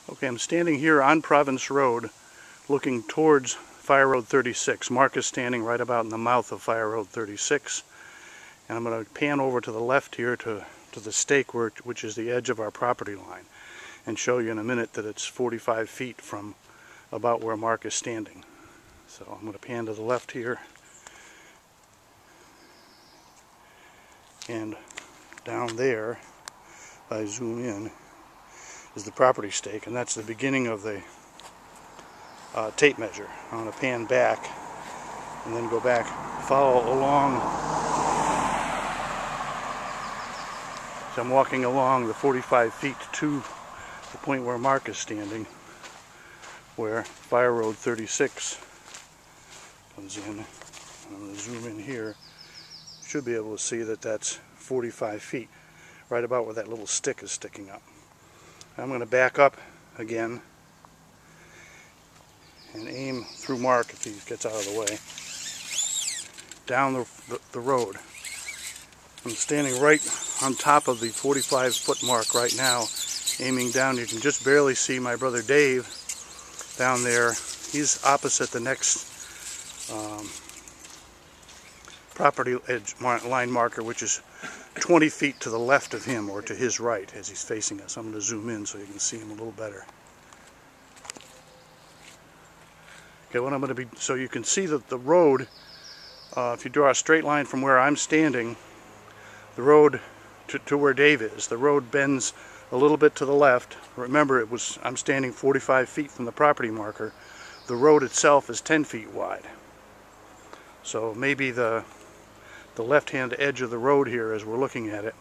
Okay, I'm standing here on Province Road looking towards Fire Road 36. Mark is standing right about in the mouth of Fire Road 36. And I'm going to pan over to the left here to the stake which is the edge of our property line, and show you in a minute that it's 45 feet from about where Mark is standing. So I'm going to pan to the left here. And down there, if I zoom in, is the property stake, and that's the beginning of the tape measure. I'm going to pan back and then go back, follow along. So I'm walking along the 45 feet to the point where Mark is standing, where Fire Road 36 comes in. I'm going to zoom in here. You should be able to see that that's 45 feet, right about where that little stick is sticking up. I'm going to back up again and aim through Mark if he gets out of the way, down the road. I'm standing right on top of the 45-foot mark right now, aiming down. You can just barely see my brother Dave down there. He's opposite the next property edge line marker, which is 20 feet to the left of him, or to his right as he's facing us. I'm going to zoom in so you can see him a little better. Okay, what I'm going to be, so you can see that the road, if you draw a straight line from where I'm standing, the road to where Dave is, the road bends a little bit to the left. Remember, I'm standing 45 feet from the property marker. The road itself is 10 feet wide. So maybe the left-hand edge of the road here, as we're looking at it,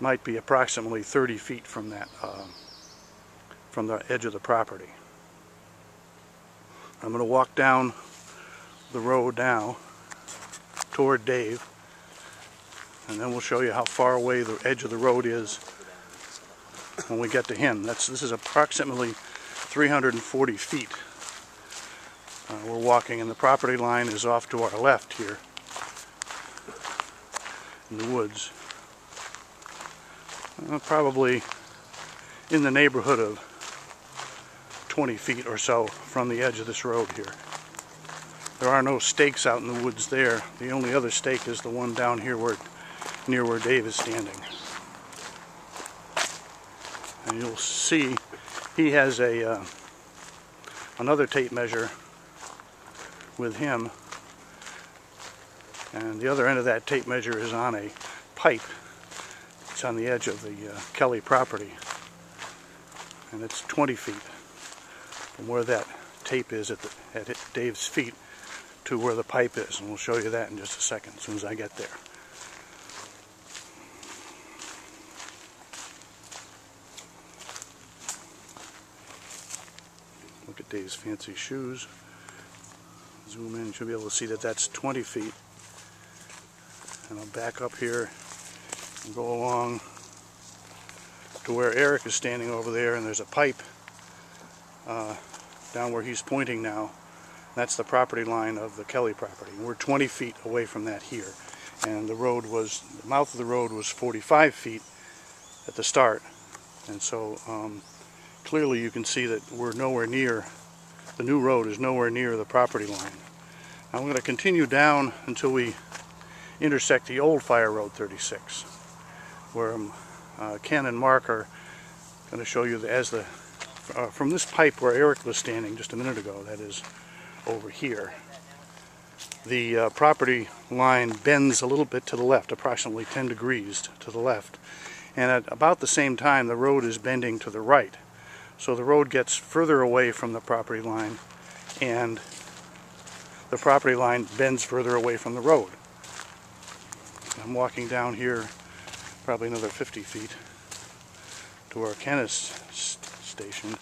might be approximately 30 feet from that, from the edge of the property. I'm going to walk down the road now toward Dave, and then we'll show you how far away the edge of the road is when we get to him. This is approximately 340 feet. We're walking, and the property line is off to our left here in the woods. Probably in the neighborhood of 20 feet or so from the edge of this road here. There are no stakes out in the woods there. The only other stake is the one down here near where Dave is standing. And you'll see he has another tape measure with him, and the other end of that tape measure is on a pipe. It's on the edge of the Kelly property, and it's 20 feet from where that tape is at Dave's feet to where the pipe is, and we'll show you that in just a second as soon as I get there. Look at Dave's fancy shoes. Zoom in, you should be able to see that that's 20 feet. And I'll back up here and go along to where Eric is standing over there, and there's a pipe down where he's pointing now. That's the property line of the Kelly property. We're 20 feet away from that here. And the mouth of the road was 45 feet at the start. And so clearly you can see that we're nowhere near, the new road is nowhere near the property line. I'm going to continue down until we intersect the old Fire Road 36, where Ken and Mark are going to show you from this pipe where Eric was standing just a minute ago, that is over here, the property line bends a little bit to the left, approximately 10 degrees to the left, and at about the same time the road is bending to the right. So the road gets further away from the property line, and the property line bends further away from the road. I'm walking down here probably another 50 feet to where Ken is stationed,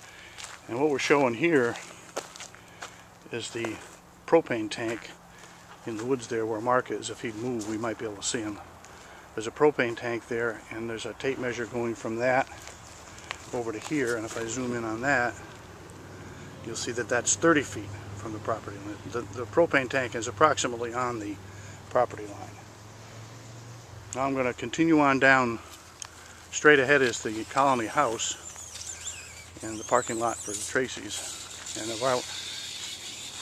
and what we're showing here is the propane tank in the woods there where Mark is. If he'd move, we might be able to see him. There's a propane tank there, and there's a tape measure going from that over to here, and if I zoom in on that, you'll see that that's 30 feet from the property line. The propane tank is approximately on the property line. Now I'm going to continue on down. Straight ahead is the Colony House, and the parking lot for the Tracy's. And about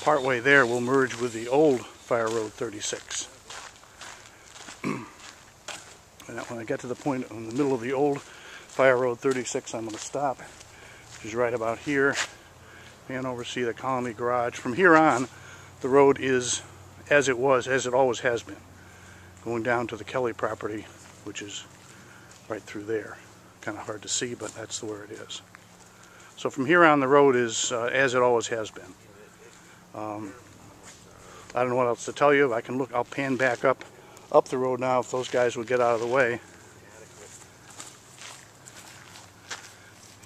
partway there, we'll merge with the old Fire Road 36. And when I get to the point in the middle of the old Fire Road 36, I'm going to stop, which is right about here, and oversee the Colony Garage. From here on, the road is as it was, as it always has been, going down to the Kelly property, which is right through there. Kind of hard to see, but that's where it is. So from here on, the road is as it always has been. I don't know what else to tell you. I can look. I'll pan back up the road now if those guys would get out of the way.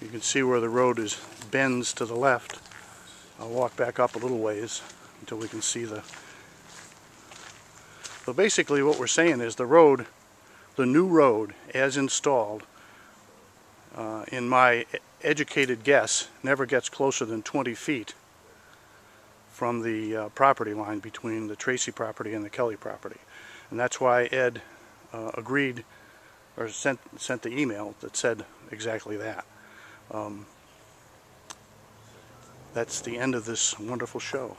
You can see where the road bends to the left. I'll walk back up a little ways until we can see the... So basically what we're saying is the road, the new road as installed, in my educated guess, never gets closer than 20 feet from the property line between the Tracy property and the Kelly property. And that's why Ed agreed, or sent the email that said exactly that. That's the end of this wonderful show.